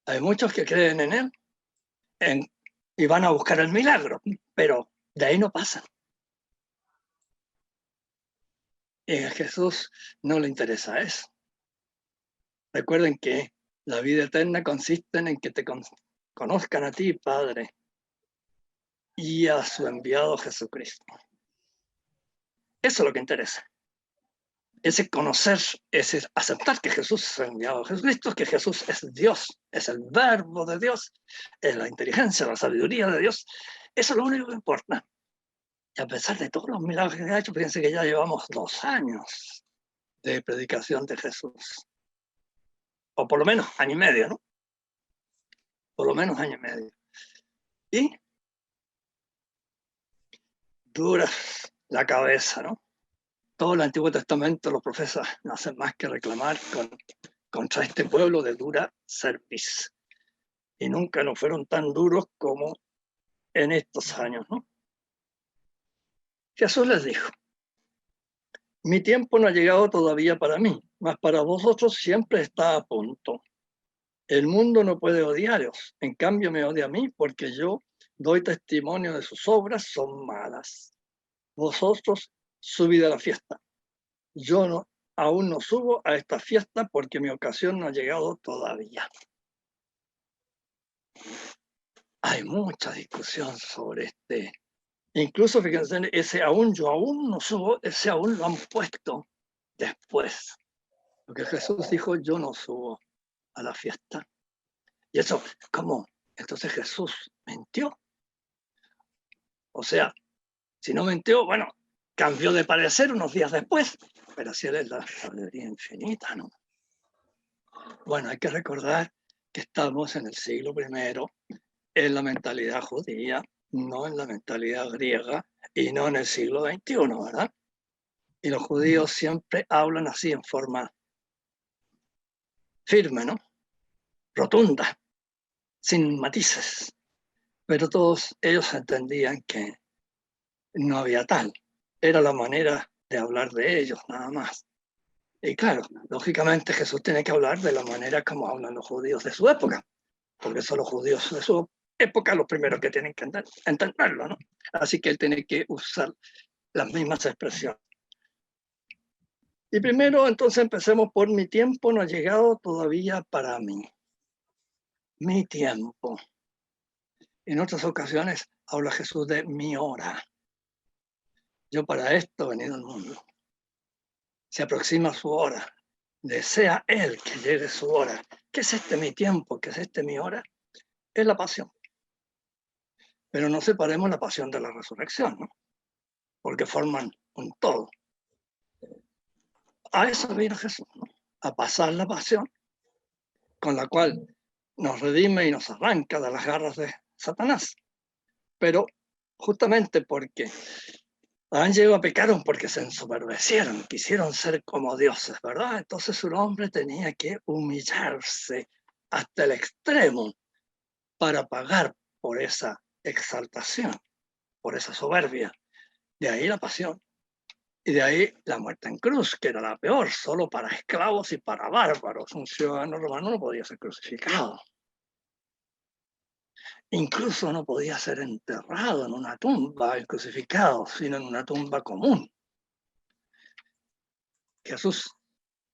Hay muchos que creen en él y van a buscar el milagro, pero de ahí no pasan. Y a Jesús no le interesa eso. Recuerden que la vida eterna consiste en que te conozcan a ti, Padre, y a su enviado Jesucristo. Eso es lo que interesa. Ese conocer, ese aceptar que Jesús es el enviado de Jesucristo, que Jesús es Dios, es el verbo de Dios, es la inteligencia, la sabiduría de Dios. Eso es lo único que importa. Y a pesar de todos los milagros que ha hecho, fíjense que ya llevamos 2 años de predicación de Jesús. O por lo menos año y medio, ¿no? Por lo menos año y medio. Y dura la cabeza, ¿no? Todo el Antiguo Testamento los profetas no hacen más que reclamar contra este pueblo de dura cerviz. Y nunca nos fueron tan duros como en estos años, ¿no? Jesús les dijo: mi tiempo no ha llegado todavía para mí, mas para vosotros siempre está a punto. El mundo no puede odiaros, en cambio me odia a mí, porque yo doy testimonio de sus obras son malas. Vosotros subid a la fiesta. Yo no, aún no subo a esta fiesta porque mi ocasión no ha llegado todavía. Hay mucha discusión sobre este. Incluso, fíjense, ese aún no subo, ese aún lo han puesto después. Porque Jesús dijo: yo no subo a la fiesta. Y eso, ¿cómo? Entonces Jesús mintió. O sea, si no mintió, bueno, cambió de parecer unos días después, pero si él es la sabiduría infinita, ¿no? Bueno, hay que recordar que estamos en el siglo I, en la mentalidad judía, no en la mentalidad griega y no en el siglo XXI, ¿verdad? Y los judíos siempre hablan así en forma firme, ¿no? Rotunda, sin matices. Pero todos ellos entendían que no había tal. Era la manera de hablar de ellos, nada más. Y claro, lógicamente Jesús tiene que hablar de la manera como hablan los judíos de su época, porque son los judíos de su época los primeros que tienen que entenderlo, ¿no? Así que él tiene que usar las mismas expresiones. Y primero, entonces, empecemos por: mi tiempo no ha llegado todavía para mí. Mi tiempo. En otras ocasiones habla Jesús de mi hora. Yo para esto he venido al mundo. Se aproxima su hora. Desea él que llegue su hora. ¿Qué es este mi tiempo? ¿Qué es este mi hora? Es la pasión. Pero no separemos la pasión de la resurrección, ¿no? Porque forman un todo. A eso vino Jesús, ¿no? A pasar la pasión, con la cual nos redime y nos arranca de las garras de Satanás. Pero justamente porque han llegado a pecaron porque se ensoberbecieron, quisieron ser como dioses, ¿verdad? Entonces un hombre tenía que humillarse hasta el extremo para pagar por esa exaltación, por esa soberbia. De ahí la pasión. Y de ahí la muerte en cruz, que era la peor, solo para esclavos y para bárbaros. Un ciudadano romano no podía ser crucificado. Incluso no podía ser enterrado en una tumba, el crucificado, sino en una tumba común. Jesús,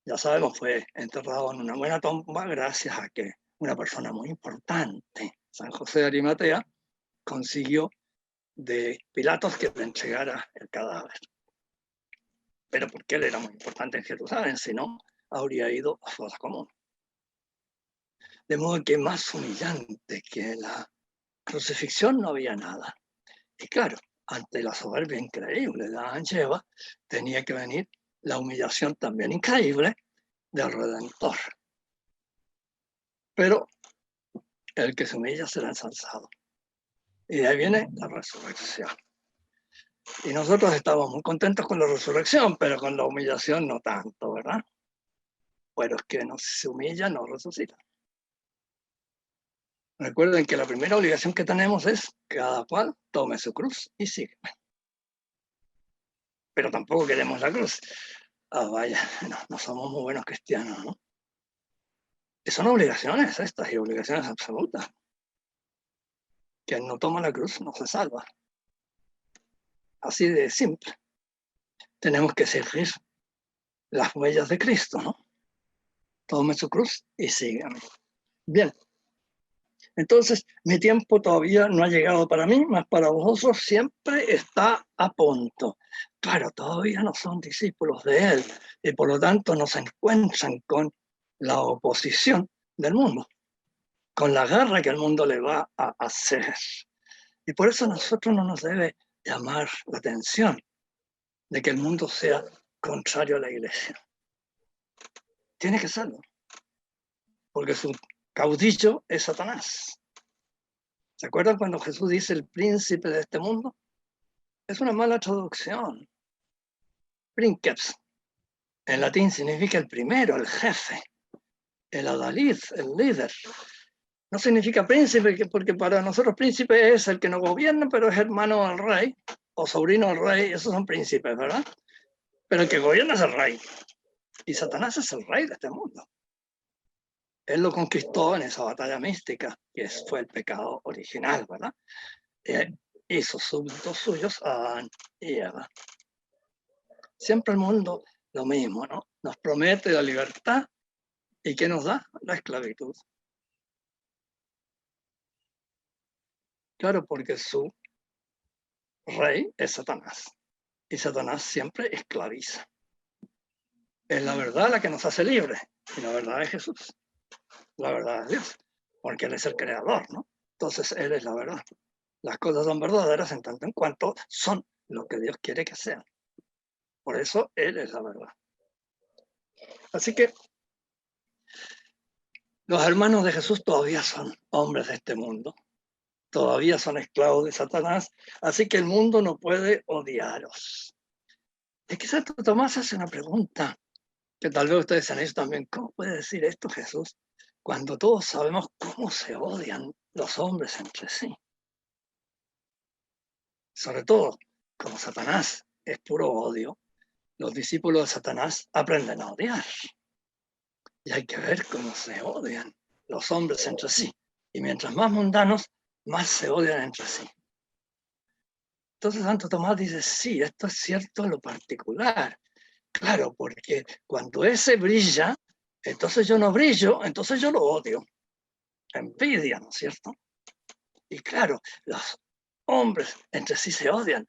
ya sabemos, fue enterrado en una buena tumba gracias a que una persona muy importante, San José de Arimatea, consiguió de Pilatos que le entregara el cadáver. Pero porque él era muy importante en Jerusalén, si no, habría ido a fosa común. De modo que más humillante que la crucifixión no había nada. Y claro, ante la soberbia increíble de Adán y Eva, tenía que venir la humillación también increíble del Redentor. Pero el que se humilla será ensalzado. Y de ahí viene la resurrección. Y nosotros estamos muy contentos con la resurrección, pero con la humillación no tanto, ¿verdad? Pero es que no se humilla, no resucita. Recuerden que la primera obligación que tenemos es cada cual tome su cruz y sígueme. Pero tampoco queremos la cruz. Ah, vaya, no somos muy buenos cristianos, ¿no? Y son obligaciones estas y obligaciones absolutas. Quien no toma la cruz no se salva. Así de simple. Tenemos que seguir las huellas de Cristo, ¿no? Tome su cruz y sígame. Bien. Entonces, mi tiempo todavía no ha llegado para mí, mas para vosotros siempre está a punto. Claro, todavía no son discípulos de Él y por lo tanto no se encuentran con la oposición del mundo, con la guerra que el mundo le va a hacer. Y por eso a nosotros no nos debe llamar la atención de que el mundo sea contrario a la iglesia. Tiene que serlo, porque su caudillo es Satanás. ¿Se acuerdan cuando Jesús dice el príncipe de este mundo? Es una mala traducción. Princeps, en latín significa el primero, el jefe, el adalid, el líder. No significa príncipe, porque para nosotros príncipe es el que nos gobierna, pero es hermano del rey o sobrino del rey, esos son príncipes, ¿verdad? Pero el que gobierna es el rey. Y Satanás es el rey de este mundo. Él lo conquistó en esa batalla mística, que fue el pecado original, ¿verdad? Y sus súbditos suyos, Adán y Eva. Siempre el mundo lo mismo, ¿no? Nos promete la libertad y ¿qué nos da? La esclavitud. Claro, porque su rey es Satanás y Satanás siempre esclaviza. Es la verdad la que nos hace libres y la verdad es Jesús. La verdad es Dios, porque Él es el creador, ¿no? Entonces Él es la verdad. Las cosas son verdaderas en tanto en cuanto son lo que Dios quiere que sean. Por eso Él es la verdad. Así que los hermanos de Jesús todavía son hombres de este mundo. Todavía son esclavos de Satanás. Así que el mundo no puede odiaros. Es que Santo Tomás hace una pregunta que tal vez ustedes han hecho también. ¿Cómo puede decir esto Jesús cuando todos sabemos cómo se odian los hombres entre sí? Sobre todo, como Satanás es puro odio, los discípulos de Satanás aprenden a odiar. Y hay que ver cómo se odian los hombres entre sí. Y mientras más mundanos, más se odian entre sí. Entonces Santo Tomás dice, sí, esto es cierto en lo particular. Claro, porque cuando ese brilla, entonces yo no brillo, entonces yo lo odio. Envidia, ¿no es cierto? Y claro, los hombres entre sí se odian.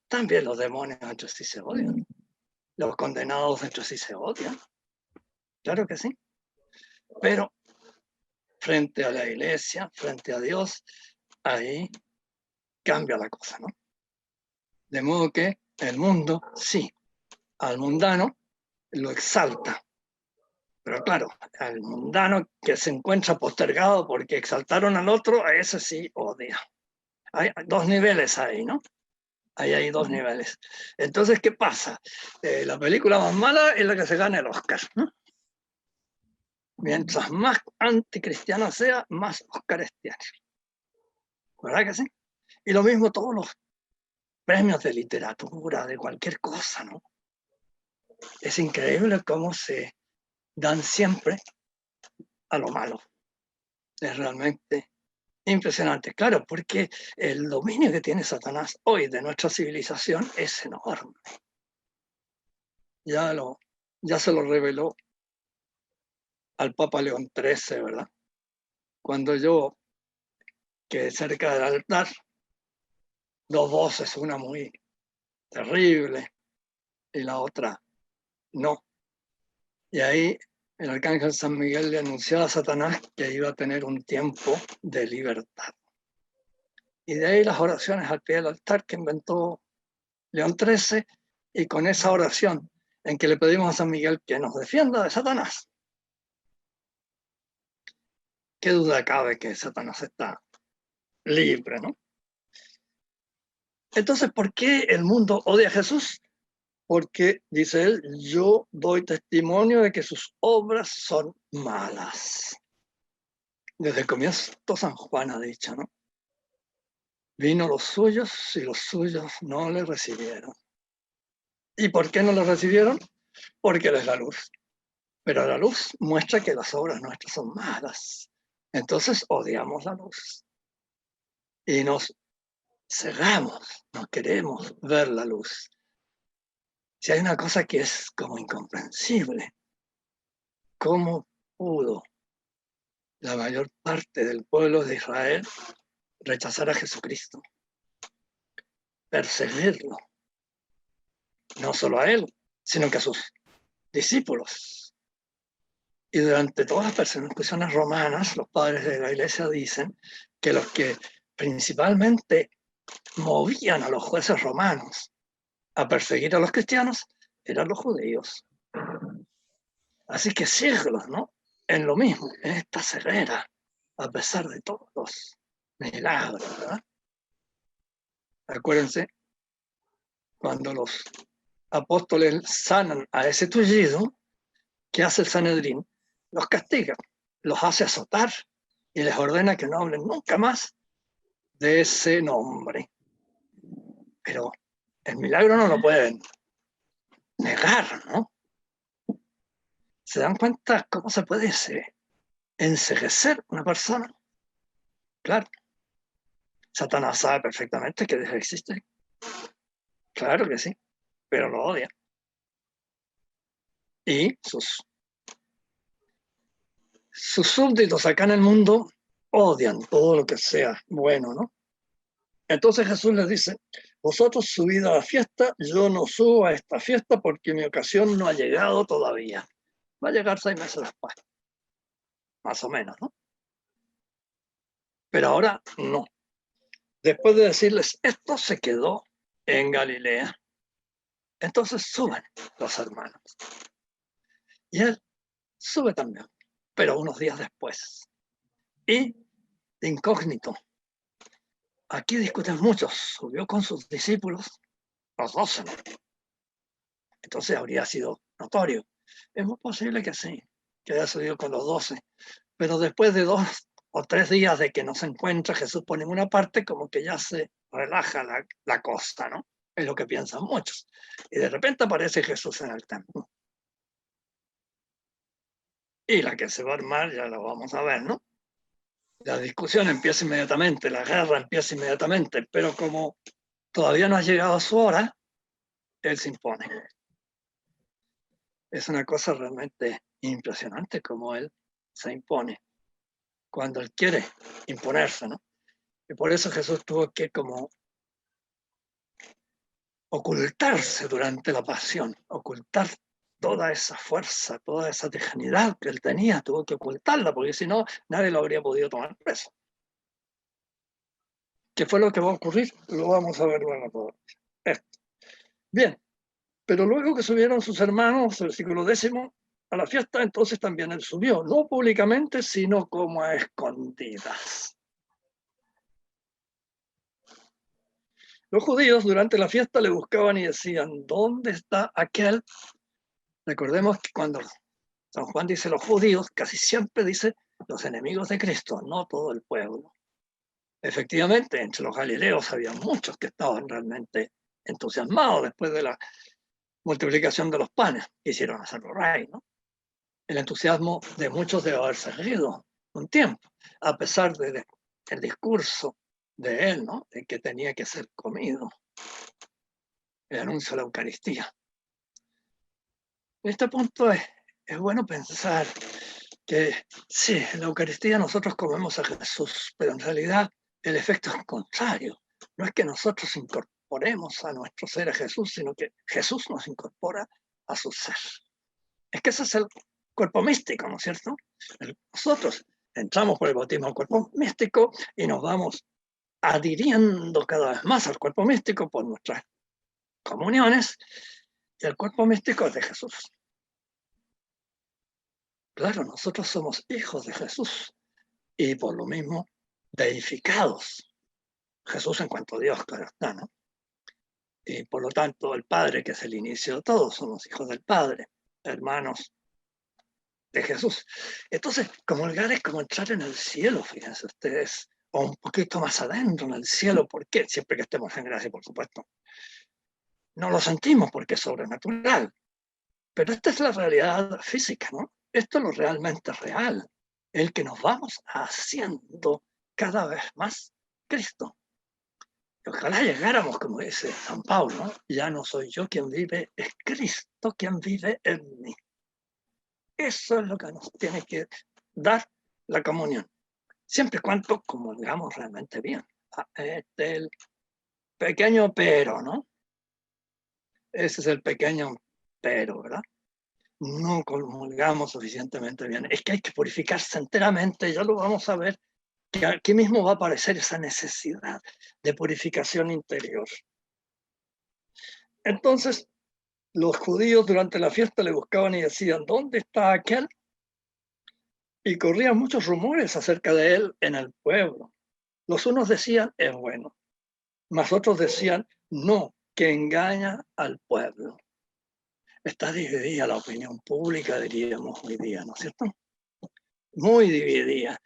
También los demonios entre sí se odian. Los condenados entre sí se odian. Claro que sí. Pero frente a la iglesia, frente a Dios, ahí cambia la cosa, ¿no? De modo que el mundo, sí, al mundano lo exalta. Pero claro, al mundano que se encuentra postergado porque exaltaron al otro, a ese sí odia. Hay dos niveles ahí, ¿no? Ahí hay dos niveles. Entonces, ¿qué pasa? La película más mala es la que se gana el Oscar, ¿no? Mientras más anticristiana sea, más Oscars tiene. ¿Verdad que sí? Y lo mismo todos los premios de literatura, de cualquier cosa, ¿no? Es increíble cómo se dan siempre a lo malo. Es realmente impresionante. Claro, porque el dominio que tiene Satanás hoy de nuestra civilización es enorme. Ya se lo reveló al Papa León XIII, ¿verdad? Cuando yo, que cerca del altar, dos voces, una muy terrible y la otra no. Y ahí el arcángel San Miguel le anunció a Satanás que iba a tener un tiempo de libertad. Y de ahí las oraciones al pie del altar que inventó León XIII, y con esa oración en que le pedimos a San Miguel que nos defienda de Satanás. ¿Qué duda cabe que Satanás está libre, no? Entonces, ¿por qué el mundo odia a Jesús? Porque, dice él, yo doy testimonio de que sus obras son malas. Desde el comienzo San Juan ha dicho, ¿no? Vino los suyos y los suyos no le recibieron. ¿Y por qué no le recibieron? Porque él es la luz. Pero la luz muestra que las obras nuestras son malas. Entonces odiamos la luz y nos cerramos, no queremos ver la luz. Si hay una cosa que es como incomprensible, ¿cómo pudo la mayor parte del pueblo de Israel rechazar a Jesucristo, perseguirlo? No solo a él, sino que a sus discípulos. Y durante todas las persecuciones romanas, los padres de la iglesia dicen que los que principalmente movían a los jueces romanos a perseguir a los cristianos eran los judíos. Así que siglos, ¿no? En lo mismo, en esta ceguera, a pesar de todos los milagros, ¿verdad? Acuérdense, cuando los apóstoles sanan a ese tullido, ¿qué hace el Sanedrín? Los castiga, los hace azotar y les ordena que no hablen nunca más de ese nombre. Pero el milagro no lo pueden negar, ¿no? ¿Se dan cuenta cómo se puede enceguecer una persona? Claro, Satanás sabe perfectamente que Dios existe. Claro que sí, pero lo odia. Y sus súbditos acá en el mundo odian todo lo que sea bueno, ¿no? Entonces Jesús les dice, vosotros subid a la fiesta, yo no subo a esta fiesta porque mi ocasión no ha llegado todavía. Va a llegar 6 meses después, más o menos, ¿no? Pero ahora no. Después de decirles esto, se quedó en Galilea. Entonces suben los hermanos. Y él sube también, pero unos días después. Y de incógnito. Aquí discuten muchos. Subió con sus discípulos, los 12. ¿No? Entonces habría sido notorio. Es muy posible que sí, que haya subido con los 12. Pero después de 2 o 3 días de que no se encuentra Jesús por ninguna parte, como que ya se relaja la cosa, ¿no? Es lo que piensan muchos. Y de repente aparece Jesús en el templo. Y la que se va a armar ya la vamos a ver, ¿no? La discusión empieza inmediatamente, la guerra empieza inmediatamente, pero como todavía no ha llegado a su hora, él se impone. Es una cosa realmente impresionante como él se impone cuando él quiere imponerse, ¿no? Y por eso Jesús tuvo que como ocultarse durante la pasión, ocultar toda esa fuerza, toda esa tejanidad que él tenía, tuvo que ocultarla, porque si no, nadie lo habría podido tomar preso. ¿Qué fue lo que va a ocurrir? Lo vamos a ver luego todo esto. Bien, pero luego que subieron sus hermanos, versículo 10, a la fiesta, entonces también él subió, no públicamente, sino como a escondidas. Los judíos durante la fiesta le buscaban y decían, ¿dónde está aquel? Recordemos que cuando San Juan dice los judíos, casi siempre dice los enemigos de Cristo, no todo el pueblo. Efectivamente, entre los galileos había muchos que estaban realmente entusiasmados después de la multiplicación de los panes, quisieron hacerlo rey, ¿no? El entusiasmo de muchos debe haber seguido un tiempo, a pesar del discurso de él, ¿no? De que tenía que ser comido, el anuncio de la Eucaristía. En este punto es bueno pensar que sí, en la Eucaristía nosotros comemos a Jesús, pero en realidad el efecto es contrario. No es que nosotros incorporemos a nuestro ser a Jesús, sino que Jesús nos incorpora a su ser. Es que ese es el cuerpo místico, ¿no es cierto? Nosotros entramos por el bautismo al cuerpo místico y nos vamos adhiriendo cada vez más al cuerpo místico por nuestras comuniones, y el cuerpo místico es de Jesús. Claro, nosotros somos hijos de Jesús y por lo mismo deificados. Jesús en cuanto a Dios, claro está, ¿no? Y por lo tanto el Padre, que es el inicio de todo, somos hijos del Padre, hermanos de Jesús. Entonces, comulgar es como entrar en el cielo, fíjense ustedes, o un poquito más adentro en el cielo. ¿Por qué? Siempre que estemos en gracia, por supuesto. No lo sentimos porque es sobrenatural, pero esta es la realidad física, ¿no? Esto es lo realmente real, el que nos vamos haciendo cada vez más Cristo. Y ojalá llegáramos, como dice San Pablo, ¿no? Ya no soy yo quien vive, es Cristo quien vive en mí. Eso es lo que nos tiene que dar la comunión, siempre y cuando comulgamos realmente bien. El pequeño pero, ¿no? Ese es el pequeño pero, ¿verdad? No comulgamos suficientemente bien. Es que hay que purificarse enteramente, ya lo vamos a ver, que aquí mismo va a aparecer esa necesidad de purificación interior. Entonces, los judíos durante la fiesta le buscaban y decían, ¿dónde está aquel? Y corrían muchos rumores acerca de él en el pueblo. Los unos decían, es bueno, mas otros decían, no, que engaña al pueblo. Está dividida la opinión pública, diríamos hoy día, ¿no es cierto? Muy dividida.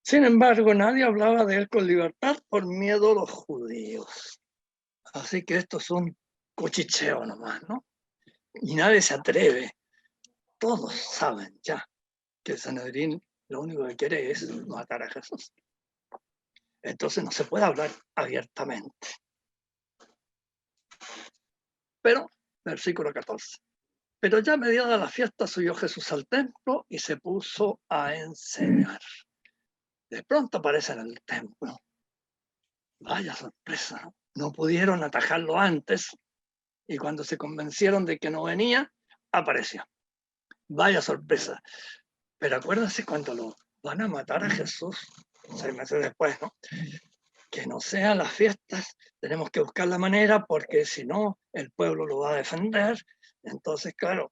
Sin embargo, nadie hablaba de él con libertad por miedo a los judíos. Así que esto es un cuchicheo nomás, ¿no? Y nadie se atreve. Todos saben ya que el Sanedrín lo único que quiere es matar a Jesús. Entonces no se puede hablar abiertamente. Pero, versículo 14. Pero ya mediada la fiesta subió Jesús al templo y se puso a enseñar. De pronto aparece en el templo. Vaya sorpresa. No pudieron atajarlo antes y cuando se convencieron de que no venía, apareció. Vaya sorpresa. Pero acuérdense cuando lo van a matar a Jesús, 6 meses después, ¿no? Que no sean las fiestas, tenemos que buscar la manera porque si no, el pueblo lo va a defender. Entonces, claro,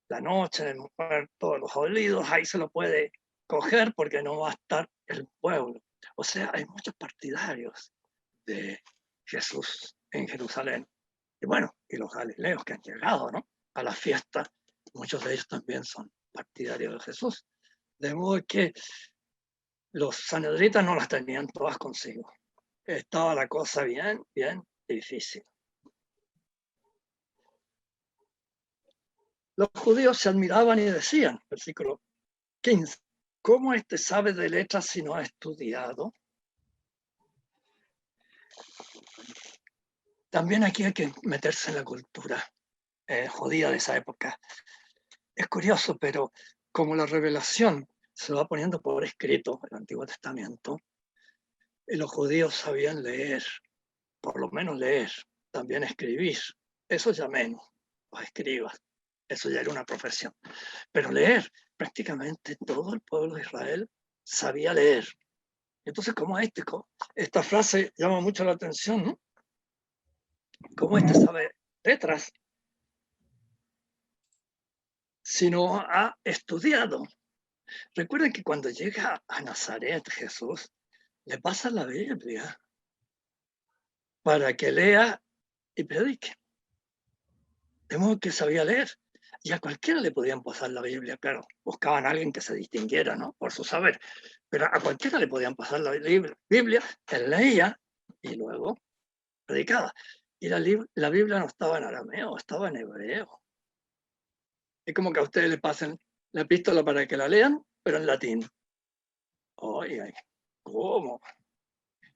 la noche del muerto de los olvidos, ahí se lo puede coger porque no va a estar el pueblo. O sea, hay muchos partidarios de Jesús en Jerusalén. Y bueno, y los galileos que han llegado, ¿no?, a la fiesta, muchos de ellos también son partidarios de Jesús. De modo que los sanedritas no las tenían todas consigo. Estaba la cosa bien, bien difícil. Los judíos se admiraban y decían, versículo 15, ¿cómo este sabe de letras si no ha estudiado? También aquí hay que meterse en la cultura judía de esa época. Es curioso, pero como la revelación se va poniendo por escrito, el Antiguo Testamento, los judíos sabían leer, por lo menos leer, también escribir. Eso ya menos, los escribas. Eso ya era una profesión. Pero leer, prácticamente todo el pueblo de Israel sabía leer. Entonces, como esta frase llama mucho la atención, ¿no? ¿Cómo sabe letras si no ha estudiado? Recuerden que cuando llega a Nazaret Jesús, le pasa la Biblia para que lea y predique. De modo que sabía leer. Y a cualquiera le podían pasar la Biblia, claro. Buscaban a alguien que se distinguiera, ¿no?, por su saber. Pero a cualquiera le podían pasar la Biblia, él leía y luego predicaba. Y la Biblia no estaba en arameo, estaba en hebreo. Es como que a ustedes le pasen la epístola para que la lean, pero en latín. Oiga, ¿cómo?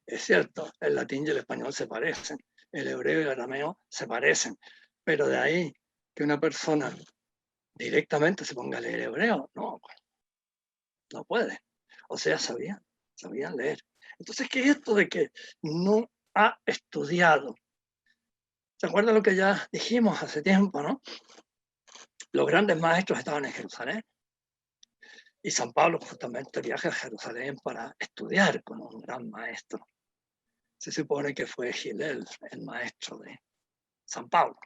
Es cierto, el latín y el español se parecen, el hebreo y el arameo se parecen, pero de ahí que una persona directamente se ponga a leer hebreo, no, no puede. O sea, sabían leer. Entonces, ¿qué es esto de que no ha estudiado? ¿Se acuerdan lo que ya dijimos hace tiempo, no? Los grandes maestros estaban en Jerusalén. Y San Pablo justamente viaja a Jerusalén para estudiar con un gran maestro. Se supone que fue Gilel, el maestro de San Pablo.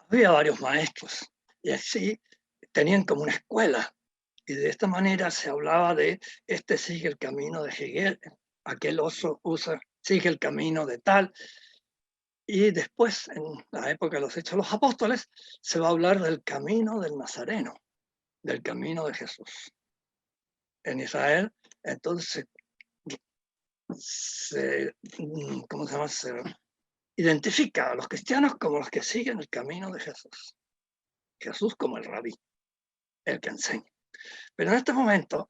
Había varios maestros y así tenían como una escuela. Y de esta manera se hablaba de este sigue el camino de Hegel, aquel sigue el camino de tal. Y después, en la época de los Hechos de los Apóstoles, se va a hablar del camino del Nazareno, del camino de Jesús. En Israel, entonces, ¿cómo se llama? Se identifica a los cristianos como los que siguen el camino de Jesús. Jesús como el rabí, el que enseña. Pero en este momento,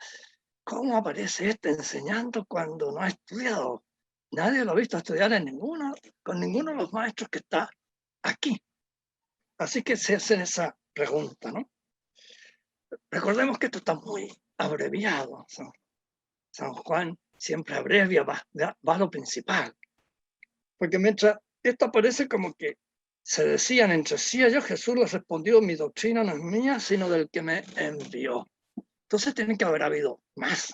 ¿cómo aparece este enseñando cuando no ha estudiado? Nadie lo ha visto estudiar con ninguno de los maestros que está aquí. Así que se hace esa pregunta, ¿no? Recordemos que esto está muy abreviado. San Juan siempre abrevia, va a lo principal. Porque mientras esto aparece como que se decían entre sí ellos, Jesús les respondió, mi doctrina no es mía, sino del que me envió. Entonces tiene que haber habido más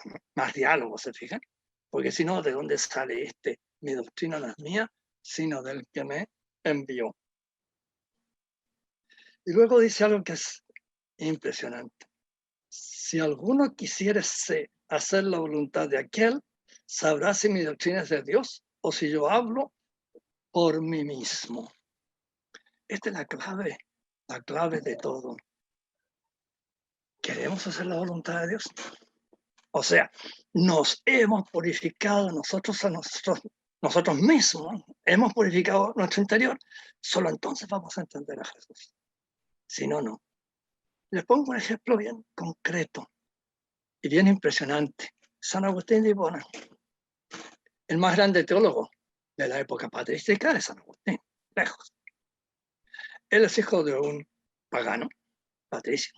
diálogos, ¿se fijan? Porque si no, ¿de dónde sale este? Mi doctrina no es mía, sino del que me envió. Y luego dice algo que es impresionante. Si alguno quisiera hacer la voluntad de aquel, sabrá si mi doctrina es de Dios o si yo hablo por mí mismo. Esta es la clave de todo. ¿Queremos hacer la voluntad de Dios? O sea, nos hemos purificado nosotros mismos, hemos purificado nuestro interior, solo entonces vamos a entender a Jesús. Si no, no. Les pongo un ejemplo bien concreto y bien impresionante. San Agustín de Hipona, el más grande teólogo de la época patrística de San Agustín, lejos. Él es hijo de un pagano, patricio,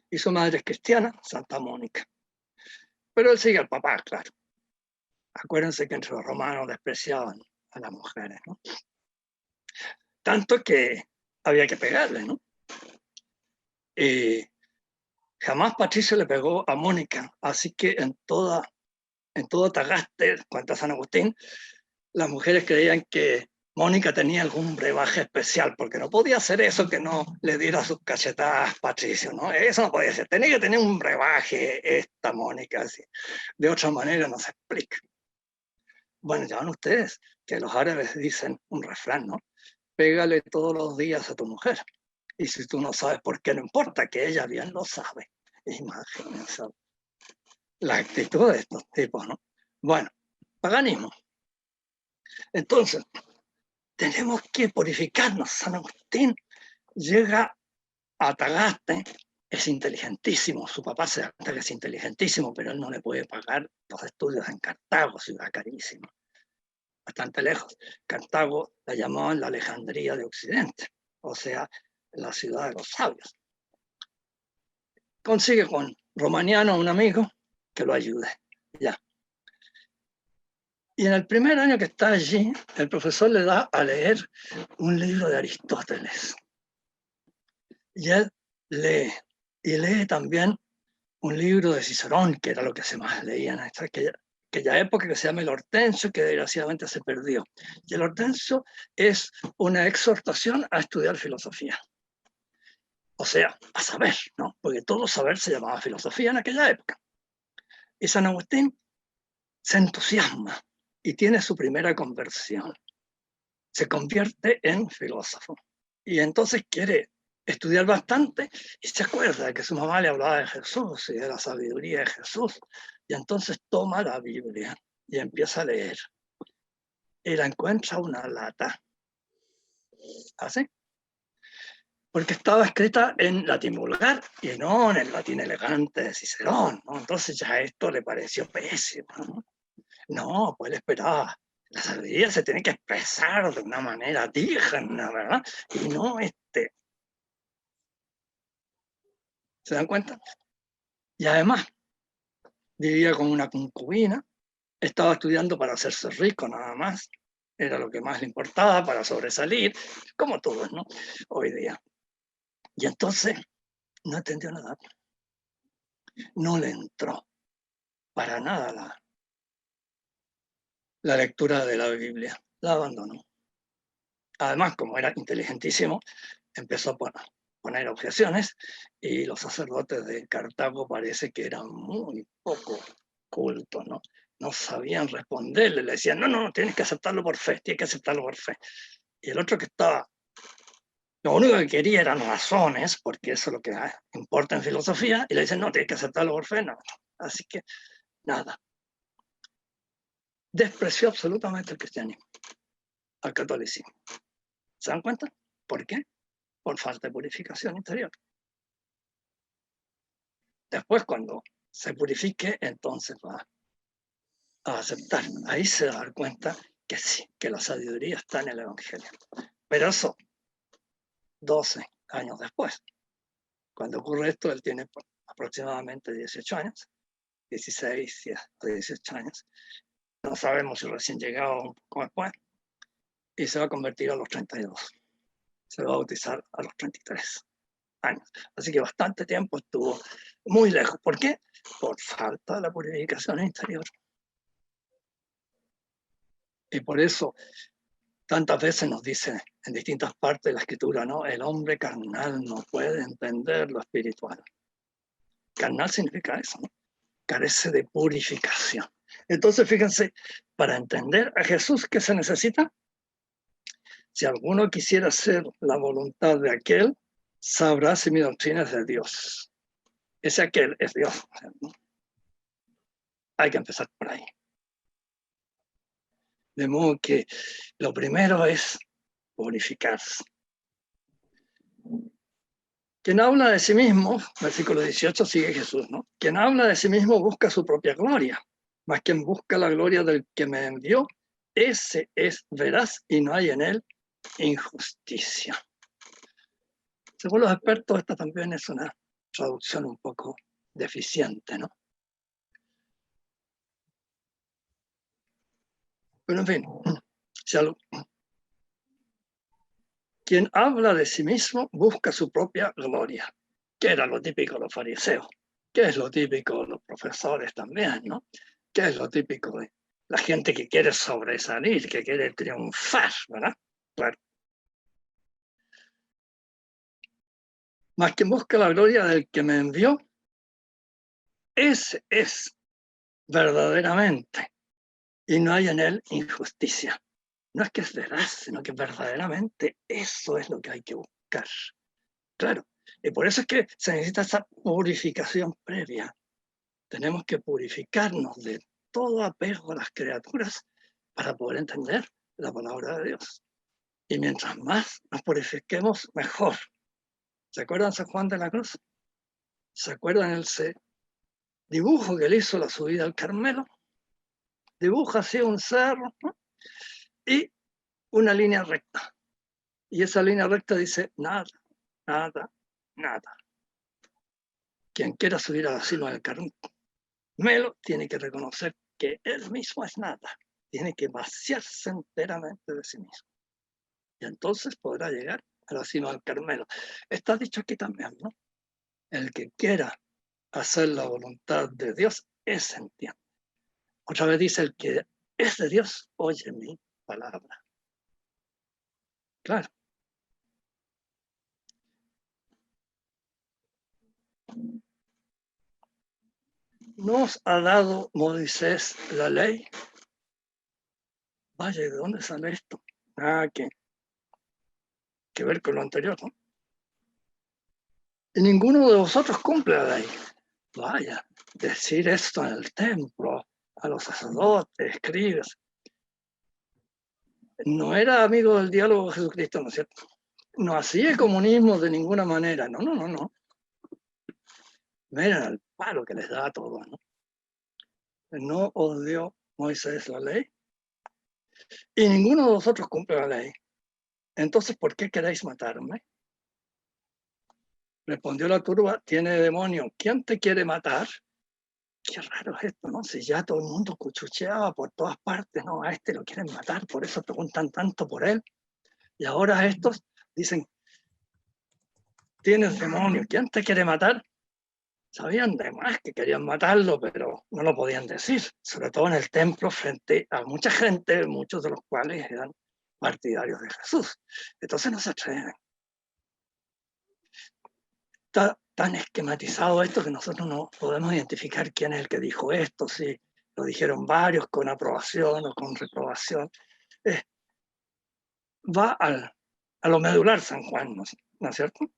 y su madre es cristiana, Santa Mónica. Pero él sigue al papá, claro. Acuérdense que entre los romanos despreciaban a las mujeres, ¿no? Tanto que había que pegarle, ¿no? Jamás Patricio le pegó a Mónica, así que en todo Tagaste, cuenta San Agustín, las mujeres creían que Mónica tenía algún brebaje especial, porque no podía hacer eso que no le diera sus cachetadas Patricio, ¿no? Eso no podía ser, tenía que tener un brebaje esta Mónica, así. De otra manera no se explica. Bueno, ya van ustedes que los árabes dicen un refrán, ¿no? Pégale todos los días a tu mujer. Y si tú no sabes por qué, no importa, que ella bien lo sabe. Imagínense la actitud de estos tipos, ¿no? Bueno, paganismo. Entonces, tenemos que purificarnos. San Agustín llega a Tagaste, es inteligentísimo, su papá se da cuenta que es inteligentísimo, pero él no le puede pagar los estudios en Cartago, ciudad carísima, bastante lejos. Cartago la llamaban la Alejandría de Occidente, o sea, la ciudad de los sabios. Consigue con Romaniano, un amigo, que lo ayude. Ya. Y en el primer año que está allí, el profesor le da a leer un libro de Aristóteles. Y él lee. Y lee también un libro de Cicerón, que era lo que se más leía en aquella época, que se llama el Hortensio, que desgraciadamente se perdió. Y el Hortensio es una exhortación a estudiar filosofía. O sea, a saber, ¿no? Porque todo saber se llamaba filosofía en aquella época. Y San Agustín se entusiasma y tiene su primera conversión. Se convierte en filósofo. Y entonces quiere estudiar bastante y se acuerda de que su mamá le hablaba de Jesús y de la sabiduría de Jesús. Y entonces toma la Biblia y empieza a leer. Y la encuentra una lata. ¿Así? Porque estaba escrita en latín vulgar y no en el latín elegante de Cicerón, ¿no? Entonces ya esto le pareció pésimo, ¿no? No, pues él esperaba. La sabiduría se tiene que expresar de una manera digna, ¿verdad? Y no ¿se dan cuenta? Y además, vivía con una concubina, estaba estudiando para hacerse rico nada más, era lo que más le importaba para sobresalir, como todos, ¿no? Hoy día. Y entonces no entendió nada, no le entró para nada la lectura de la Biblia, la abandonó. Además, como era inteligentísimo, empezó a poner objeciones y los sacerdotes de Cartago parece que eran muy poco cultos, ¿no? No sabían responderle, le decían, no, tienes que aceptarlo por fe, tienes que aceptarlo por fe. Y el otro que estaba, lo único que quería eran razones, porque eso es lo que importa en filosofía, y le dicen, no, tienes que aceptarlo por fe, no. Así que, nada. Despreció absolutamente el cristianismo, al catolicismo. ¿Se dan cuenta? ¿Por qué? Por falta de purificación interior. Después, cuando se purifique, entonces va a aceptar. Ahí se va a dar cuenta que sí, que la sabiduría está en el Evangelio. Pero eso, 12 años después. Cuando ocurre esto, él tiene aproximadamente 18 años, 16 o 18 años. No sabemos si recién llegado un poco después. Y se va a convertir a los 32. Se va a bautizar a los 33 años. Así que bastante tiempo estuvo muy lejos. ¿Por qué? Por falta de la purificación interior. Y por eso tantas veces nos dice en distintas partes de la Escritura, ¿no? El hombre carnal no puede entender lo espiritual. Carnal significa eso, ¿no? Carece de purificación. Entonces, fíjense, para entender a Jesús, ¿qué se necesita? Si alguno quisiera hacer la voluntad de aquel, sabrá si mi doctrina es de Dios. Ese aquel es Dios, ¿no? Hay que empezar por ahí. De modo que lo primero es purificarse. Quien habla de sí mismo, versículo 18 sigue Jesús, ¿no? Quien habla de sí mismo busca su propia gloria, mas quien busca la gloria del que me envió, ese es veraz y no hay en él injusticia. Según los expertos, esta también es una traducción un poco deficiente, ¿no? Pero en fin, quien habla de sí mismo busca su propia gloria, que era lo típico de los fariseos, que es lo típico de los profesores también, ¿no? Que es lo típico de la gente que quiere sobresalir, que quiere triunfar, ¿verdad? Claro. Mas quien busca la gloria del que me envió, ese es verdaderamente, y no hay en él injusticia. No es que es veraz, sino que verdaderamente eso es lo que hay que buscar. Claro, y por eso es que se necesita esa purificación previa. Tenemos que purificarnos de todo apego a las criaturas para poder entender la palabra de Dios. Y mientras más nos purifiquemos, mejor. ¿Se acuerdan San Juan de la Cruz? ¿Se acuerdan ese dibujo que él hizo la subida al Carmelo? Dibuja así un cerro, ¿no? Y una línea recta. Y esa línea recta dice nada, nada, nada. Quien quiera subir a la cima del Carmelo tiene que reconocer que él mismo es nada. Tiene que vaciarse enteramente de sí mismo. Y entonces podrá llegar a la cima del Carmelo. Está dicho aquí también, ¿no? El que quiera hacer la voluntad de Dios, ese entiende. Otra vez dice, el que es de Dios, oye mi palabra. Claro. ¿Nos ha dado Moisés la ley? Vaya, ¿de dónde sale esto? Nada que ver con lo anterior, ¿no? Y ninguno de vosotros cumple la ley. Vaya, decir esto en el templo, a los sacerdotes, escribas. No era amigo del diálogo de Jesucristo, ¿no es cierto? No hacía comunismo de ninguna manera, no. Miren el palo que les da a todos, ¿no? No os dio Moisés la ley y ninguno de vosotros cumple la ley. Entonces, ¿por qué queréis matarme? Respondió la turba, tiene demonio. ¿Quién te quiere matar? Qué raro es esto, ¿no? Si ya todo el mundo cuchucheaba por todas partes, ¿no? A este lo quieren matar, por eso preguntan tanto por él. Y ahora estos dicen, tienes demonio, ¿quién te quiere matar? Sabían de más que querían matarlo, pero no lo podían decir, sobre todo en el templo frente a mucha gente, muchos de los cuales eran partidarios de Jesús. Entonces no se atreven. Está tan esquematizado esto que nosotros no podemos identificar quién es el que dijo esto, si lo dijeron varios con aprobación o con reprobación. Va a lo medular San Juan, ¿no es cierto?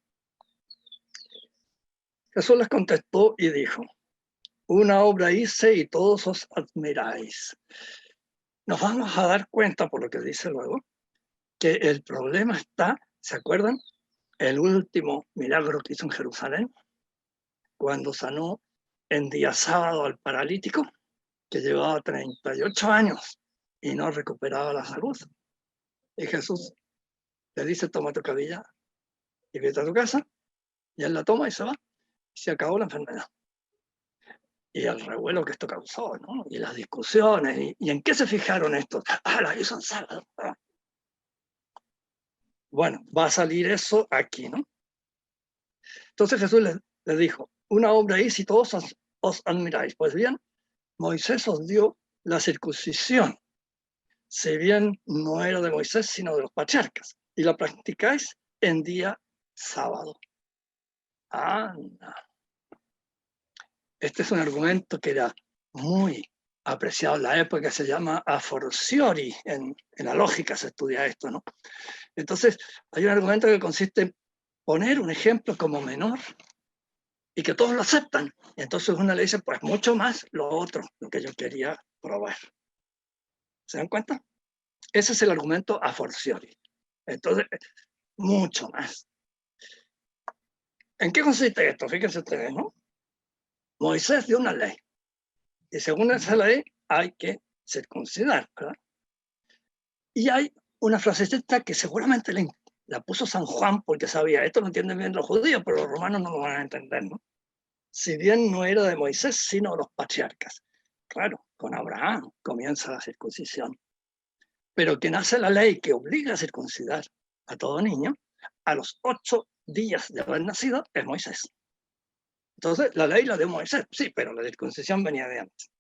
Jesús les contestó y dijo, una obra hice y todos os admiráis. Nos vamos a dar cuenta, por lo que dice luego, que el problema está, ¿se acuerdan? El último milagro que hizo en Jerusalén. cuando sanó en día sábado al paralítico, que llevaba 38 años y no recuperaba la salud. Y Jesús le dice, toma tu cabilla y vete a tu casa, y él la toma y se va, y se acabó la enfermedad. Y el revuelo que esto causó, ¿no? Y las discusiones, y en qué se fijaron estos. Ah, la hizo en sábado. Ah. Bueno, va a salir eso aquí, ¿no? Entonces Jesús les dijo, una obra hice y todos os admiráis. Pues bien, Moisés os dio la circuncisión, si bien no era de Moisés, sino de los patriarcas, y la practicáis en día sábado. Anda. Este es un argumento que era muy apreciado en la época, se llama a fortiori, en la lógica se estudia esto, ¿no? Entonces, hay un argumento que consiste en poner un ejemplo como menor y que todos lo aceptan. Y entonces uno le dice, pues mucho más lo otro, lo que yo quería probar. ¿Se dan cuenta? Ese es el argumento a fortiori. Entonces, mucho más. ¿En qué consiste esto? Fíjense ustedes, ¿no? Moisés dio una ley. Y según esa ley hay que circuncidar, ¿verdad? Y hay una frasecita que seguramente la puso San Juan porque sabía, esto lo entienden bien los judíos, pero los romanos no lo van a entender, ¿no? Si bien no era de Moisés, sino de los patriarcas. Claro, con Abraham comienza la circuncisión. Pero quien hace la ley que obliga a circuncidar a todo niño, a los 8 días de haber nacido, es Moisés. Entonces, la ley la de Moisés, sí, pero la circuncisión venía de antes.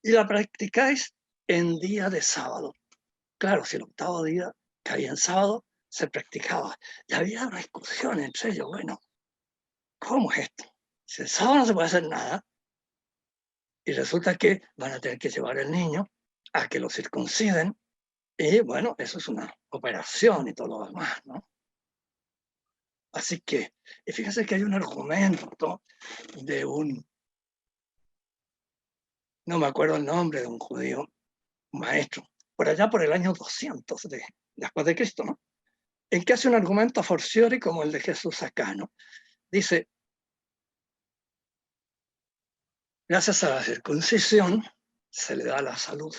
Y la practicáis en día de sábado. Claro, si el octavo día caía en sábado, se practicaba. Y había una discusión entre ellos, bueno, ¿cómo es esto? Si el sábado no se puede hacer nada, y resulta que van a tener que llevar al niño a que lo circunciden, y bueno, eso es una operación y todo lo demás, ¿no? Así que, y fíjense que hay un argumento de no me acuerdo el nombre, de un judío, un maestro, por allá por el año 200 después de Cristo, ¿no? En que hace un argumento a fortiori como el de Jesús acá, ¿no? Dice, gracias a la circuncisión se le da la salud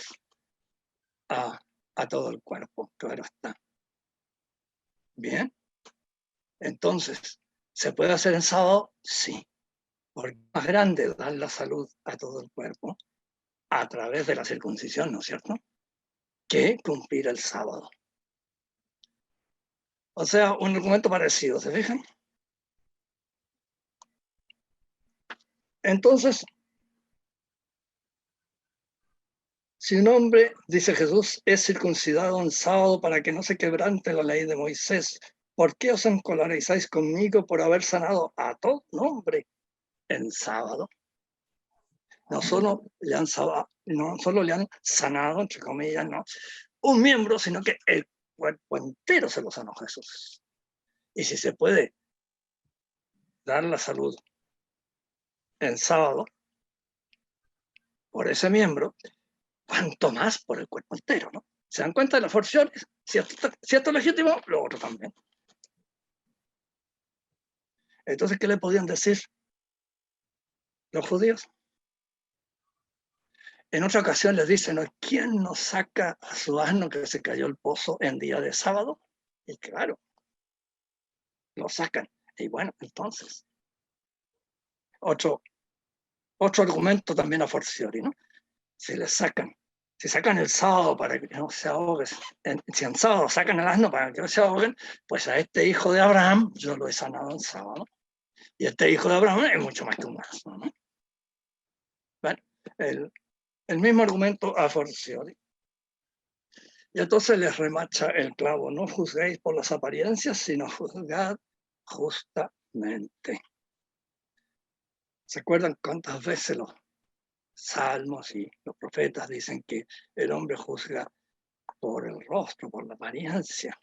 a todo el cuerpo, claro está. Bien, entonces, ¿se puede hacer en sábado? Sí, porque es más grande dar la salud a todo el cuerpo a través de la circuncisión, ¿no es cierto?, que cumplir el sábado. O sea, un argumento parecido, ¿se fijan? Entonces, si un hombre, dice Jesús, es circuncidado en sábado para que no se quebrante la ley de Moisés, ¿por qué os encolarizáis conmigo por haber sanado a todo hombre en sábado? No solo le han sanado, entre comillas, ¿no?, un miembro, sino que el cuerpo entero se lo sanó Jesús. Y si se puede dar la salud en sábado por ese miembro, cuanto más por el cuerpo entero, ¿no? ¿Se dan cuenta de las forciones? Si esto es legítimo, lo otro también. Entonces, ¿qué le podían decir los judíos? En otra ocasión les dicen, ¿no?, ¿quién nos saca a su asno que se cayó el pozo en día de sábado? Y claro, lo sacan. Y bueno, entonces, otro argumento también a fortiori, ¿no? Si sacan el sábado para que no se ahoguen, si en sábado sacan el asno para que no se ahoguen, pues a este hijo de Abraham yo lo he sanado en sábado. Y este hijo de Abraham es mucho más que un asno, ¿no? Bueno, el mismo argumento a fortiori. Y entonces les remacha el clavo, no juzguéis por las apariencias, sino juzgad justamente. ¿Se acuerdan cuántas veces los salmos y los profetas dicen que el hombre juzga por el rostro, por la apariencia,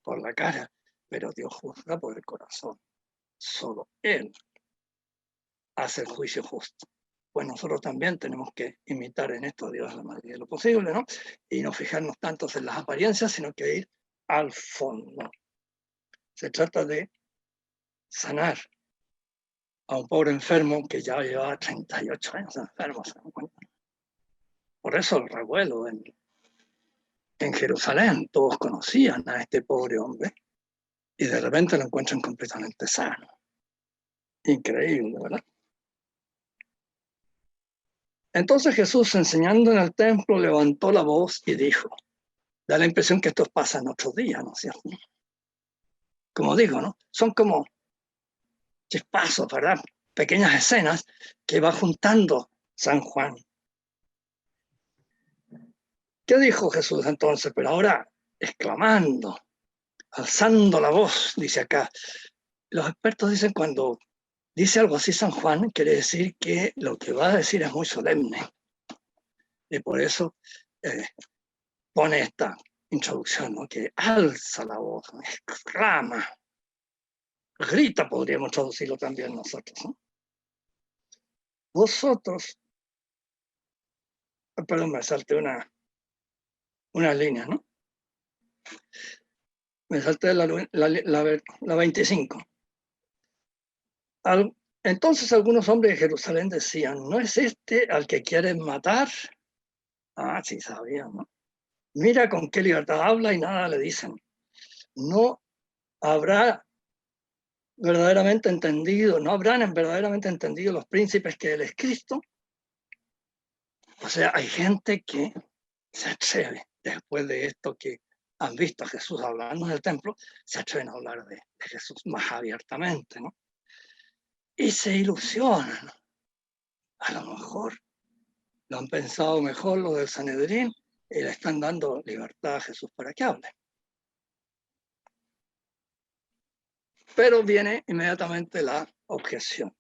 por la cara, pero Dios juzga por el corazón? Solo Él hace el juicio justo. Pues nosotros también tenemos que imitar en esto a Dios la medida de lo posible, ¿no? Y no fijarnos tanto en las apariencias, sino que ir al fondo. Se trata de sanar a un pobre enfermo que ya llevaba 38 años enfermo. Por eso el revuelo en Jerusalén, todos conocían a este pobre hombre y de repente lo encuentran completamente sano. Increíble, ¿verdad? Entonces Jesús, enseñando en el templo, levantó la voz y dijo, da la impresión que esto pasa en otros días, ¿no es cierto? Como digo, ¿no? Son como chispazos, ¿verdad? Pequeñas escenas que va juntando San Juan. ¿Qué dijo Jesús entonces? Pero ahora exclamando, alzando la voz, dice acá. Los expertos dicen cuando dice algo así San Juan, quiere decir que lo que va a decir es muy solemne. Y por eso pone esta introducción, ¿no? Que alza la voz, exclama, grita, podríamos traducirlo también nosotros, ¿no? Vosotros, perdón, me salté una línea, ¿no? Me salté la 25. Entonces algunos hombres de Jerusalén decían, ¿no es este al que quieren matar? Ah, sí sabían, ¿no? Mira con qué libertad habla y nada le dicen. No habrá verdaderamente entendido, no habrán verdaderamente entendido los príncipes que Él es Cristo. O sea, hay gente que se atreve, después de esto que han visto a Jesús hablando en el templo, se atreven a hablar de Jesús más abiertamente, ¿no? Y se ilusionan. A lo mejor lo han pensado mejor lo del Sanedrín y le están dando libertad a Jesús para que hable. Pero viene inmediatamente la objeción.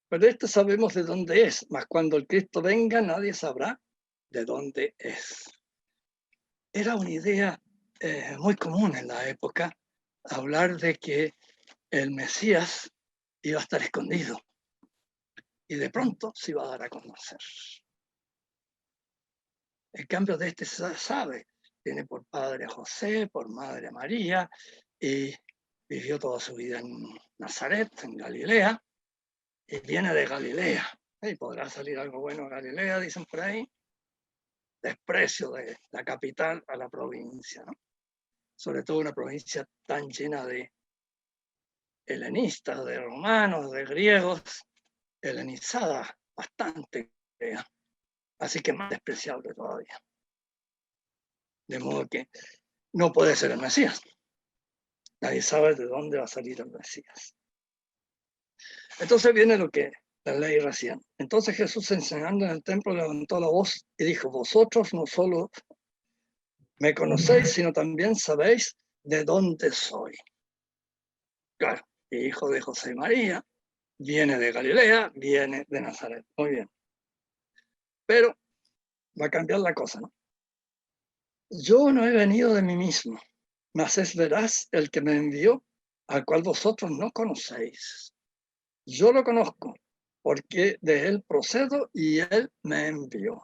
Pero esto sabemos de dónde es, mas cuando el Cristo venga nadie sabrá de dónde es. Era una idea muy común en la época hablar de que el Mesías iba a estar escondido y de pronto se iba a dar a conocer. En cambio de este se sabe, tiene por padre a José, por madre a María, y vivió toda su vida en Nazaret, en Galilea, y viene de Galilea. ¿Y podrá salir algo bueno de Galilea, dicen por ahí? Desprecio de la capital a la provincia, ¿no? Sobre todo una provincia tan llena de helenistas, de romanos, de griegos, helenizada bastante, así que más despreciable todavía. De modo que no puede ser el Mesías. Nadie sabe de dónde va a salir el Mesías. Entonces viene lo que la ley recién. Entonces Jesús, enseñando en el templo, levantó la voz y dijo, vosotros no solo me conocéis, sino también sabéis de dónde soy. Claro, hijo de José y María, viene de Galilea, viene de Nazaret. Muy bien. Pero va a cambiar la cosa, ¿no? Yo no he venido de mí mismo, mas es veraz el que me envió, al cual vosotros no conocéis. Yo lo conozco, porque de él procedo y él me envió.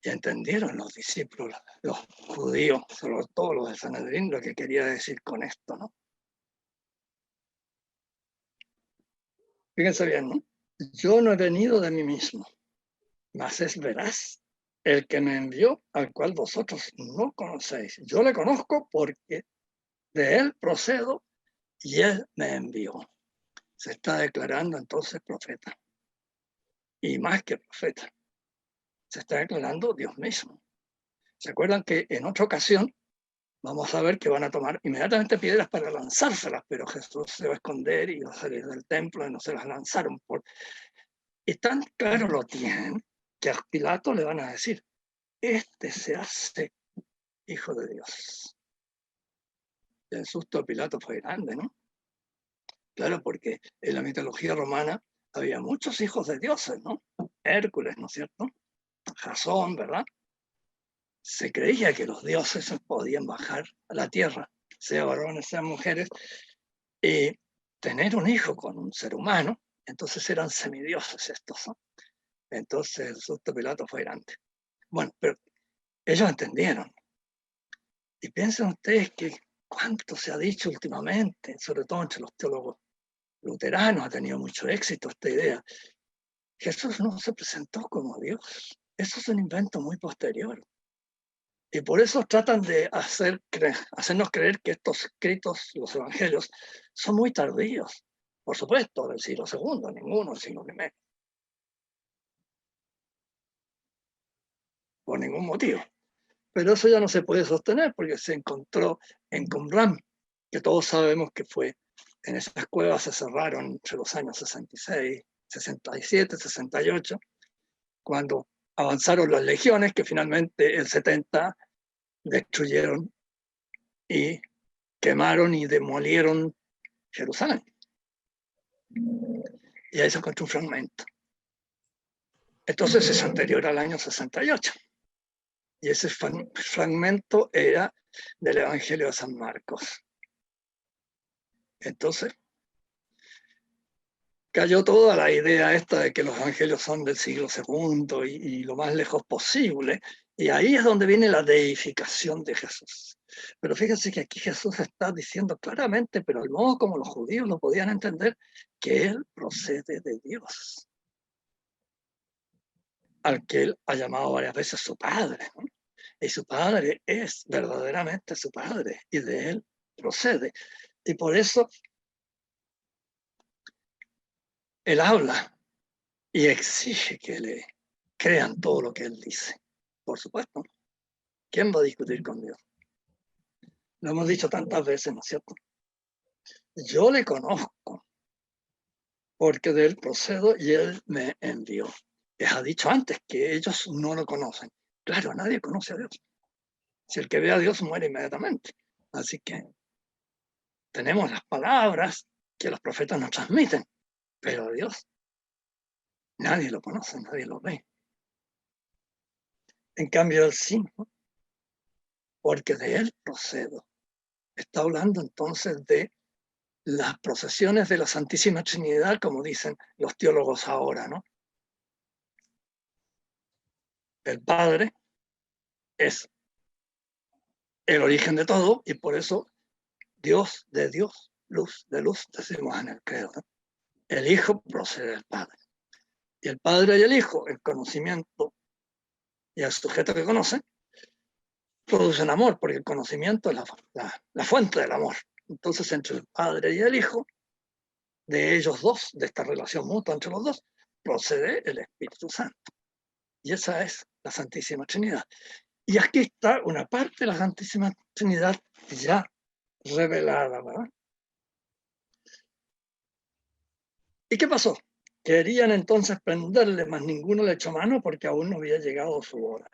Y entendieron los discípulos, los judíos, sobre todo los de Sanedrín, lo que quería decir con esto, ¿no? Fíjense bien, ¿no? Yo no he venido de mí mismo, mas es veraz el que me envió, al cual vosotros no conocéis. Yo le conozco porque de él procedo y él me envió. Se está declarando entonces profeta. Y más que profeta, se está declarando Dios mismo. ¿Se acuerdan que en otra ocasión vamos a ver que van a tomar inmediatamente piedras para lanzárselas, pero Jesús se va a esconder y va a salir del templo y no se las lanzaron? Y tan claro lo tienen que a Pilato le van a decir, este se hace hijo de Dios. Y el susto de Pilato fue grande, ¿no? Claro, porque en la mitología romana había muchos hijos de dioses, ¿no? Hércules, ¿no es cierto? Jasón, ¿verdad? Se creía que los dioses podían bajar a la tierra, sea varones, sean mujeres, y tener un hijo con un ser humano. Entonces eran semidioses estos, ¿no? Entonces el susto de Pilato fue grande. Bueno, pero ellos entendieron. Y piensen ustedes que cuánto se ha dicho últimamente, sobre todo entre los teólogos luteranos ha tenido mucho éxito esta idea. Jesús no se presentó como Dios. Eso es un invento muy posterior. Y por eso tratan de hacernos creer que estos escritos, los evangelios, son muy tardíos. Por supuesto, del siglo II, ninguno del siglo I. Por ningún motivo. Pero eso ya no se puede sostener porque se encontró en Qumran, que todos sabemos que fue en esas cuevas, se cerraron entre los años 66, 67, 68, cuando avanzaron las legiones, que finalmente el 70 destruyeron y quemaron y demolieron Jerusalén. Y ahí se encontró un fragmento. Entonces es anterior al año 68. Y ese fragmento era del Evangelio de San Marcos. Entonces, cayó toda la idea esta de que los evangelios son del siglo II y lo más lejos posible. Y ahí es donde viene la deificación de Jesús. Pero fíjense que aquí Jesús está diciendo claramente, pero el modo como los judíos lo podían entender, que él procede de Dios, al que él ha llamado varias veces su padre, ¿no? Y su padre es verdaderamente su padre, y de él procede. Y por eso él habla y exige que le crean todo lo que él dice. Por supuesto, ¿quién va a discutir con Dios? Lo hemos dicho tantas veces, ¿no es cierto? Yo le conozco, porque de él procedo y él me envió. Les ha dicho antes que ellos no lo conocen. Claro, nadie conoce a Dios. Si el que ve a Dios muere inmediatamente. Así que tenemos las palabras que los profetas nos transmiten, pero a Dios nadie lo conoce, nadie lo ve. En cambio, él sí, ¿no? Porque de él procedo. Está hablando entonces de las procesiones de la Santísima Trinidad, como dicen los teólogos ahora, ¿no? El Padre es el origen de todo y por eso Dios de Dios, luz de luz, decimos en el credo, ¿no? El Hijo procede del Padre. Y el Padre y el Hijo, el conocimiento y el sujeto que conoce, producen amor, porque el conocimiento es la fuente del amor. Entonces, entre el Padre y el Hijo, de ellos dos, de esta relación mutua entre los dos, procede el Espíritu Santo. Y esa es la Santísima Trinidad. Y aquí está una parte de la Santísima Trinidad ya revelada, ¿verdad? ¿Y qué pasó? Querían entonces prenderle, mas ninguno le echó mano porque aún no había llegado su hora.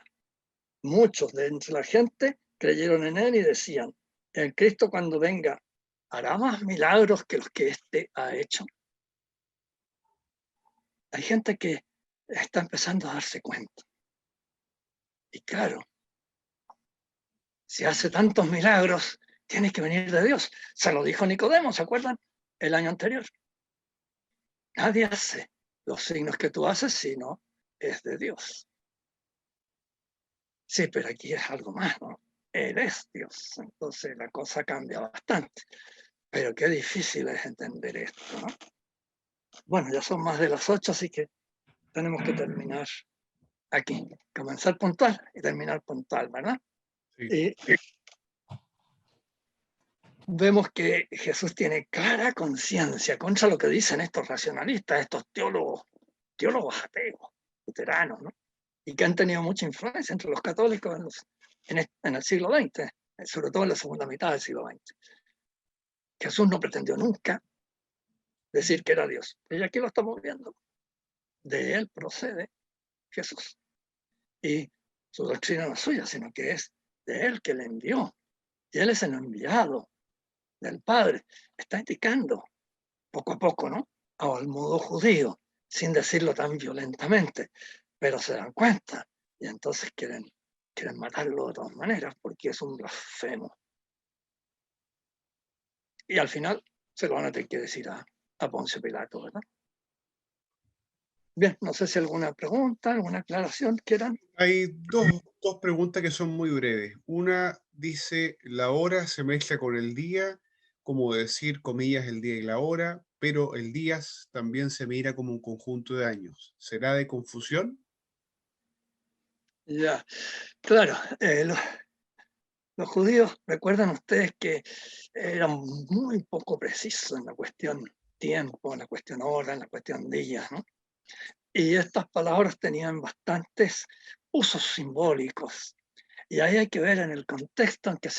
Muchos de entre la gente creyeron en él y decían, el Cristo cuando venga hará más milagros que los que éste ha hecho. Hay gente que está empezando a darse cuenta. Y claro, si hace tantos milagros, tiene que venir de Dios. Se lo dijo Nicodemo, ¿se acuerdan? El año anterior. Nadie hace los signos que tú haces si no es de Dios. Sí, pero aquí es algo más, ¿no? Él es Dios. Entonces la cosa cambia bastante. Pero qué difícil es entender esto, ¿no? Bueno, ya son más de las 8, así que tenemos que terminar aquí. Comenzar puntual y terminar puntual, ¿verdad? Sí. Y vemos que Jesús tiene clara conciencia contra lo que dicen estos racionalistas, estos teólogos ateos, luteranos, ¿no? Y que han tenido mucha influencia entre los católicos en el siglo XX, sobre todo en la segunda mitad del siglo XX. Jesús no pretendió nunca decir que era Dios. Y aquí lo estamos viendo. De él procede Jesús. Y su doctrina no es suya, sino que es de él que le envió. Y él es el enviado del Padre. Está indicando poco a poco, ¿no? Al modo judío, sin decirlo tan violentamente, pero se dan cuenta y entonces quieren matarlo de todas maneras porque es un blasfemo. Y al final se lo van a tener que decir a Poncio Pilato, ¿verdad? Bien, no sé si alguna pregunta, alguna aclaración quieran. Hay dos preguntas que son muy breves. Una dice, la hora se mezcla con el día, como decir, comillas, el día y la hora, pero el día también se mira como un conjunto de años. ¿Será de confusión? Ya, claro, los judíos, recuerdan ustedes que eran muy poco precisos en la cuestión tiempo, en la cuestión hora, en la cuestión días, ¿no? Y estas palabras tenían bastantes usos simbólicos. Y ahí hay que ver en el contexto en que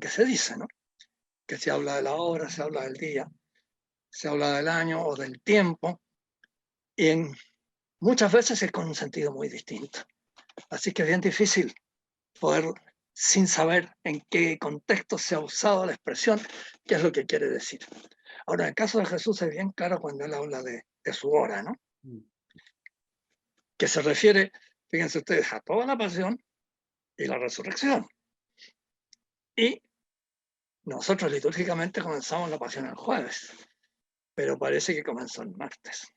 se dice, ¿no? Que se habla de la hora, se habla del día, se habla del año o del tiempo, y muchas veces es con un sentido muy distinto. Así que es bien difícil poder, sin saber en qué contexto se ha usado la expresión, qué es lo que quiere decir. Ahora, en el caso de Jesús es bien claro cuando él habla de su hora, ¿no? Mm. Que se refiere, fíjense ustedes, a toda la pasión y la resurrección. Y nosotros litúrgicamente comenzamos la pasión el jueves, pero parece que comenzó el martes,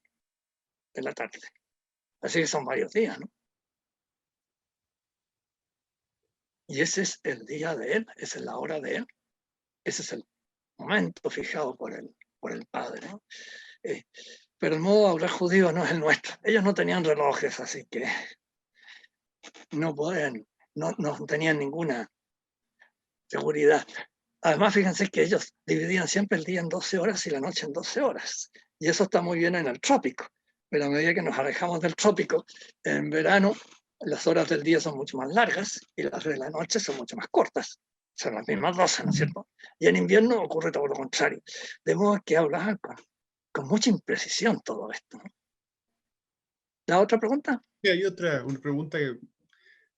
en la tarde. Así que son varios días, ¿no? Y ese es el día de él, esa es la hora de él, ese es el momento fijado por el Padre, ¿no? Eh, pero el modo de hablar judío no es el nuestro. Ellos no tenían relojes, así que no pueden, no tenían ninguna seguridad. Además, fíjense que ellos dividían siempre el día en 12 horas y la noche en 12 horas. Y eso está muy bien en el trópico. Pero a medida que nos alejamos del trópico, en verano las horas del día son mucho más largas y las de la noche son mucho más cortas. Son las mismas 12, ¿no es cierto? Y en invierno ocurre todo lo contrario. De modo que hablaban con mucha imprecisión todo esto, ¿no? ¿La otra pregunta? Y hay una pregunta que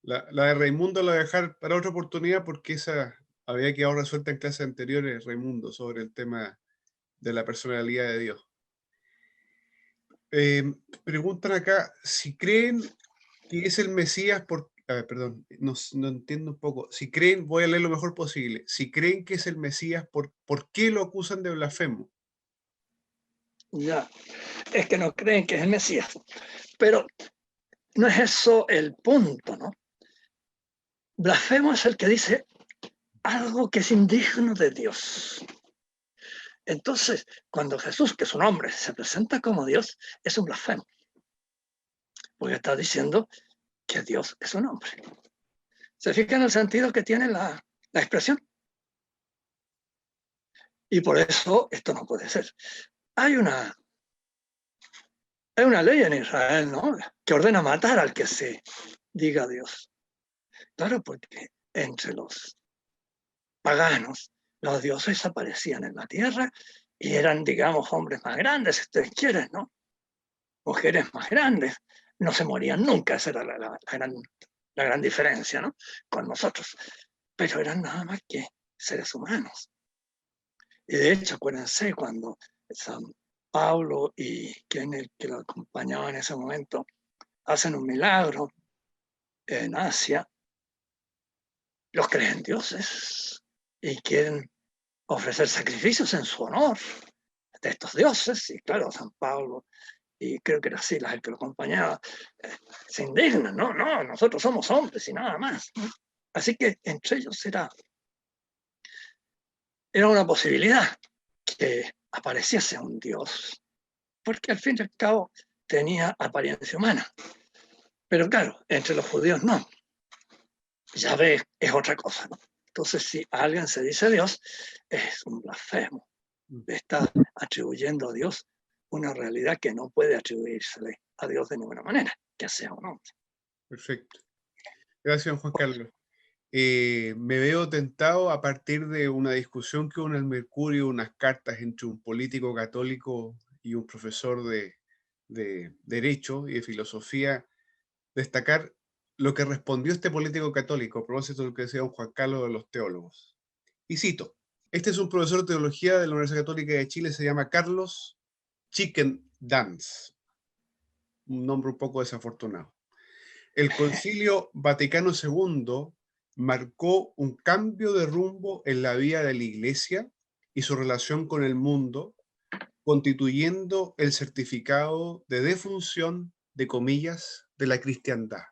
la de Raimundo la voy a dejar para otra oportunidad porque esa había quedado resuelta en clases anteriores, Raimundo, sobre el tema de la personalidad de Dios. Eh, Preguntan acá si creen que es el Mesías por... A ver, perdón, no entiendo un poco. Si creen, voy a leer lo mejor posible. Si creen que es el Mesías, ¿por qué lo acusan de blasfemo? Ya, es que no creen que es el Mesías. Pero no es eso el punto, ¿no? Blasfemo es el que dice algo que es indigno de Dios. Entonces, cuando Jesús, que es un hombre, se presenta como Dios, es un blasfemo, porque está diciendo que Dios es un hombre. ¿Se fija en el sentido que tiene la expresión? Y por eso esto no puede ser. Hay una, hay una ley en Israel, ¿no? Que ordena matar al que se diga Dios. Claro, porque entre los paganos, los dioses aparecían en la tierra y eran, digamos, hombres más grandes, si ustedes quieren, ¿no? Mujeres más grandes, no se morían nunca, esa era la gran diferencia, ¿no? Con nosotros. Pero eran nada más que seres humanos. Y de hecho, acuérdense cuando San Pablo y quien que lo acompañaba en ese momento hacen un milagro en Asia, los creen dioses y quieren ofrecer sacrificios en su honor de estos dioses. Y claro, San Pablo y creo que era Silas el que lo acompañaba, se indignan, no, no, nosotros somos hombres y nada más, ¿no? Así que entre ellos era una posibilidad que apareciese un Dios, porque al fin y al cabo tenía apariencia humana. Pero claro, entre los judíos no. Yahvé es otra cosa, ¿no? Entonces, si a alguien se dice Dios, es un blasfemo. Le está atribuyendo a Dios una realidad que no puede atribuírsele a Dios de ninguna manera, que sea un hombre. Perfecto. Gracias, Juan Carlos. Me veo tentado a partir de una discusión que hubo en el Mercurio, unas cartas entre un político católico y un profesor de Derecho y de Filosofía, destacar lo que respondió este político católico a propósito de lo que decía don Juan Carlos de los teólogos. Y cito, este es un profesor de teología de la Universidad Católica de Chile, se llama Carlos Chicken Dance, un nombre un poco desafortunado. El Concilio Vaticano II marcó un cambio de rumbo en la vida de la Iglesia y su relación con el mundo, constituyendo el certificado de defunción, de comillas, de la cristiandad.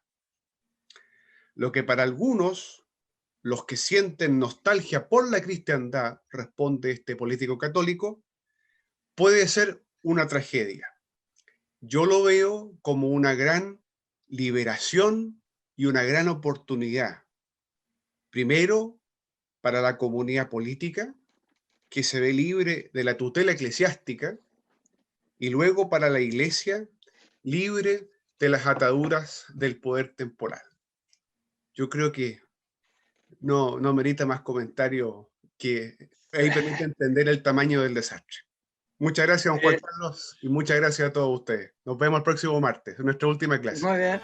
Lo que para algunos, los que sienten nostalgia por la cristiandad, responde este político católico, puede ser una tragedia. Yo lo veo como una gran liberación y una gran oportunidad. Primero, para la comunidad política, que se ve libre de la tutela eclesiástica, y luego para la Iglesia, libre de las ataduras del poder temporal. Yo creo que no merita más comentario, que ahí permite entender el tamaño del desastre. Muchas gracias, don Juan Carlos, y muchas gracias a todos ustedes. Nos vemos el próximo martes, en nuestra última clase. Muy bien.